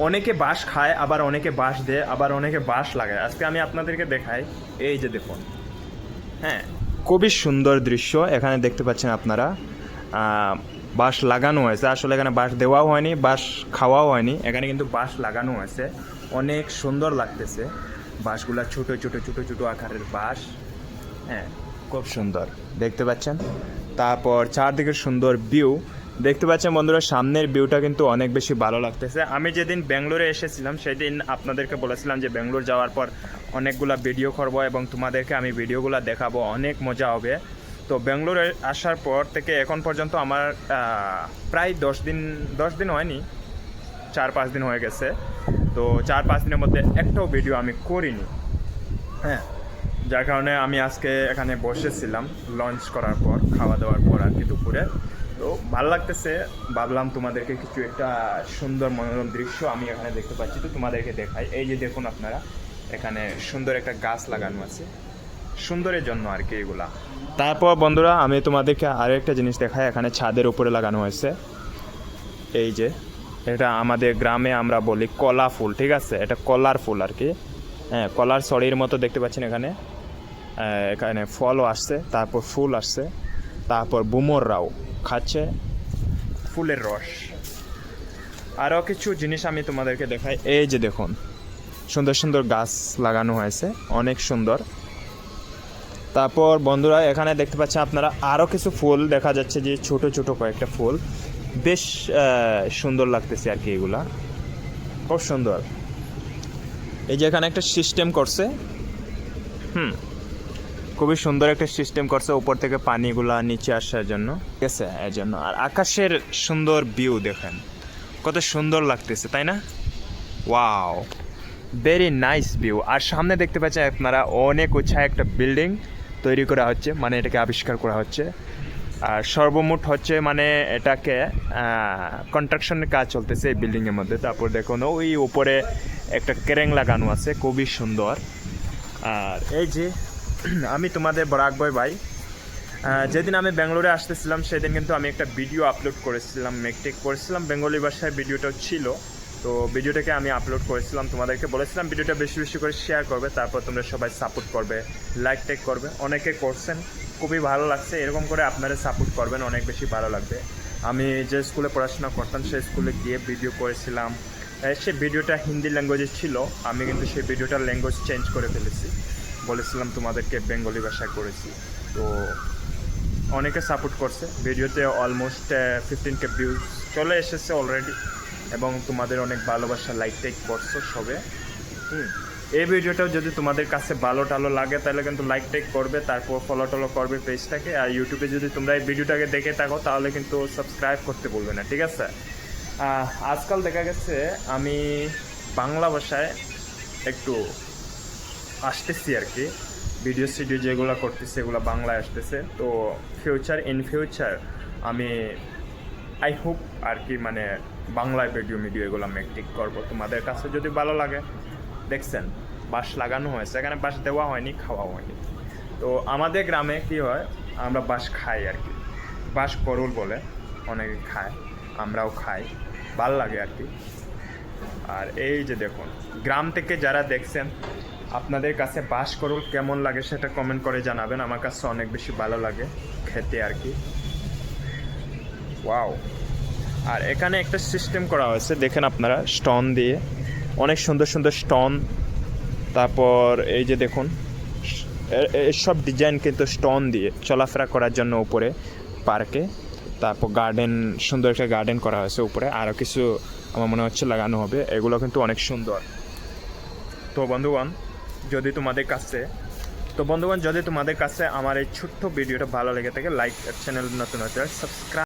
অনেকে বাঁশ খায়, আবার অনেকে বাঁশ দেয়, আবার অনেকে বাঁশ লাগায়। আজকে আমি আপনাদেরকে দেখাই, এই যে দেখুন। হ্যাঁ, খুবই সুন্দর দৃশ্য এখানে দেখতে পাচ্ছেন আপনারা। বাঁশ লাগানো হয়েছে, আসলে এখানে বাঁশ দেওয়াও হয়নি, বাঁশ খাওয়াও হয়নি, এখানে কিন্তু বাঁশ লাগানো হয়েছে। অনেক সুন্দর লাগতেছে বাঁশগুলা, ছোটো ছোটো ছোটো ছোটো আকারের বাঁশ। হ্যাঁ, খুব সুন্দর দেখতে পাচ্ছেন। তারপর চারদিকে সুন্দর ভিউ দেখতে পাচ্ছেন বন্ধুরা। সামনের ভিউটা কিন্তু অনেক বেশি ভালো লাগতেছে। আমি যেদিন ব্যাঙ্গালোরে এসেছিলাম সেদিন আপনাদেরকে বলেছিলাম যে ব্যাঙ্গালোর যাওয়ার পর অনেকগুলা ভিডিও করব এবং তোমাদেরকে আমি ভিডিওগুলো দেখাবো, অনেক মজা হবে। তো ব্যাঙ্গালোরে আসার পর থেকে এখন পর্যন্ত আমার প্রায় 10 দিন হয়নি, 4-5 দিন হয়ে গেছে। তো 4-5 দিনের মধ্যে একটাও ভিডিও আমি করিনি। হ্যাঁ, যার কারণে আমি আজকে এখানে বসেছিলাম লঞ্চ করার পর, খাওয়া দাওয়ার পর আর কি দুপুরে। তো ভালো লাগতেছে, ভাবলাম তোমাদেরকে কিছু একটা সুন্দর মনোরম দৃশ্য আমি এখানে দেখতে পাচ্ছি, তো তোমাদেরকে দেখাই। এই যে দেখুন আপনারা, এখানে সুন্দর একটা গাছ লাগানো আছে, সুন্দরের জন্য আর কি এগুলা। তারপর বন্ধুরা আমি তোমাদেরকে আরও একটা জিনিস দেখাই, এখানে ছাদের উপরে লাগানো হয়েছে। এই যে এটা আমাদের গ্রামে আমরা বলি কলা ফুল, ঠিক আছে? এটা কলার ফুল আর কি। হ্যাঁ, কলার সরির মতো দেখতে পাচ্ছেন এখানে। এখানে ফলও আসছে, তারপর ফুল আসছে, তারপর বুমররাও খাচ্ছে ফুলের রস। আরও কিছু জিনিস আমি তোমাদেরকে দেখাই। এই যে দেখুন, সুন্দর সুন্দর গাছ লাগানো হয়েছে, অনেক সুন্দর। তারপর বন্ধুরা এখানে দেখতে পাচ্ছেন আপনারা আরও কিছু ফুল দেখা যাচ্ছে, যে ছোট ছোট কয়েকটা ফুল, বেশ সুন্দর লাগতেছে আর কি। এগুলা খুব সুন্দর। এই যে এখানে একটা সিস্টেম করছে, খুবই সুন্দর একটা সিস্টেম করছে, উপর থেকে পানিগুলা নিচে আসার জন্য, ঠিক আছে? এর জন্য। আর আকাশের সুন্দর ভিউ দেখেন, কত সুন্দর লাগতেছে, তাই না? Wow, very nice view. আর সামনে দেখতে পাচ্ছেন আপনারা অনেক উঁচা একটা বিল্ডিং তৈরি করা হচ্ছে, মানে এটাকে আবিষ্কার করা হচ্ছে। আর সর্বমোট হচ্ছে মানে এটাকে কনস্ট্রাকশনের কাজ চলতেছে এই বিল্ডিংয়ের মধ্যে। তারপর দেখুন ওই উপরে একটা ক্রেং লাগানো আছে, খুবই সুন্দর। আর এই যে আমি তোমাদের বরাক ভাই, যেদিন আমি ব্যাঙ্গালোরে আসতেছিলাম সেদিন কিন্তু আমি একটা ভিডিও আপলোড করেছিলাম, মেকটেক করেছিলাম, বেঙ্গলি ভাষায় ভিডিওটাও ছিল। তো ভিডিওটাকে আমি আপলোড করেছিলাম, তোমাদেরকে বলেছিলাম ভিডিওটা বেশি বেশি করে শেয়ার করবে, তারপর তোমরা সবাই সাপোর্ট করবে, লাইক টেক করবে। অনেকে করছেন, খুবই ভালো লাগছে। এরকম করে আপনারা সাপোর্ট করবেন, অনেক বেশি ভালো লাগবে। আমি যে স্কুলে পড়াশোনা করতাম সেই স্কুলে গিয়ে ভিডিও করেছিলাম, সে ভিডিওটা হিন্দি ল্যাঙ্গুয়েজে ছিল, আমি কিন্তু সেই ভিডিওটার ল্যাঙ্গুয়েজ চেঞ্জ করে ফেলেছি, বলেছিলাম তোমাদেরকে বেঙ্গলি ভাষায় করেছি। তো অনেকে সাপোর্ট করছে, ভিডিওতে অলমোস্ট 15K ভিউজ চলে এসেছে অলরেডি, এবং তোমাদের অনেক ভালোবাসা, লাইক টেক করছো সবে। এই ভিডিওটাও যদি তোমাদের কাছে ভালো টালো লাগে তাহলে কিন্তু লাইক টেক করবে, তারপর ফলো টলো করবে পেজটাকে। আর ইউটিউবে যদি তোমরা এই ভিডিওটাকে দেখে থাকো তাহলে কিন্তু সাবস্ক্রাইব করতে বলবে না, ঠিক আছে? আজকাল দেখা গেছে আমি বাংলা ভাষায় একটু আসতেছি আর কি, ভিডিও যেগুলো করতেছি এগুলো বাংলায় আসতেছে। তো ইন ফিউচার আমি আই হোপ আর কি, মানে বাংলায় ভিডিও এগুলো মেকটিক করবো। তোমাদের কাছে যদি ভালো লাগে, দেখছেন বাঁশ লাগানো হয়েছে, এখানে বাঁশ দেওয়া হয়নি, খাওয়া হয়নি। তো আমাদের গ্রামে কি হয়, আমরা বাঁশ খাই আর কি, বাঁশ করুল বলে অনেকে খায়, আমরাও খাই, ভাল লাগে আর কি। আর এই যে দেখুন, গ্রাম থেকে যারা দেখছেন আপনাদের কাছে বাঁশ করুল কেমন লাগে সেটা কমেন্ট করে জানাবেন। আমার কাছে অনেক বেশি ভালো লাগে খেতে আর কি। ওয়াও। আর এখানে একটা সিস্টেম করা হয়েছে, দেখেন আপনারা, স্টোন দিয়ে, অনেক সুন্দর সুন্দর স্টোন। তারপর এই যে দেখুন, সব ডিজাইন কিন্তু স্টোন দিয়ে চলাফেরা করার জন্য উপরে পার্কে। তারপর গার্ডেন, সুন্দর একটা গার্ডেন করা হয়েছে উপরে, আরও কিছু আমার মনে হচ্ছে লাগানো হবে। এগুলো কিন্তু অনেক সুন্দর। তো বন্ধুগণ যদি তোমাদের কাছে আমার এই ছোট্ট ভিডিওটা ভালো লেগে থাকে, লাইক, চ্যানেল নতুন হতে সাবস্ক্রাইব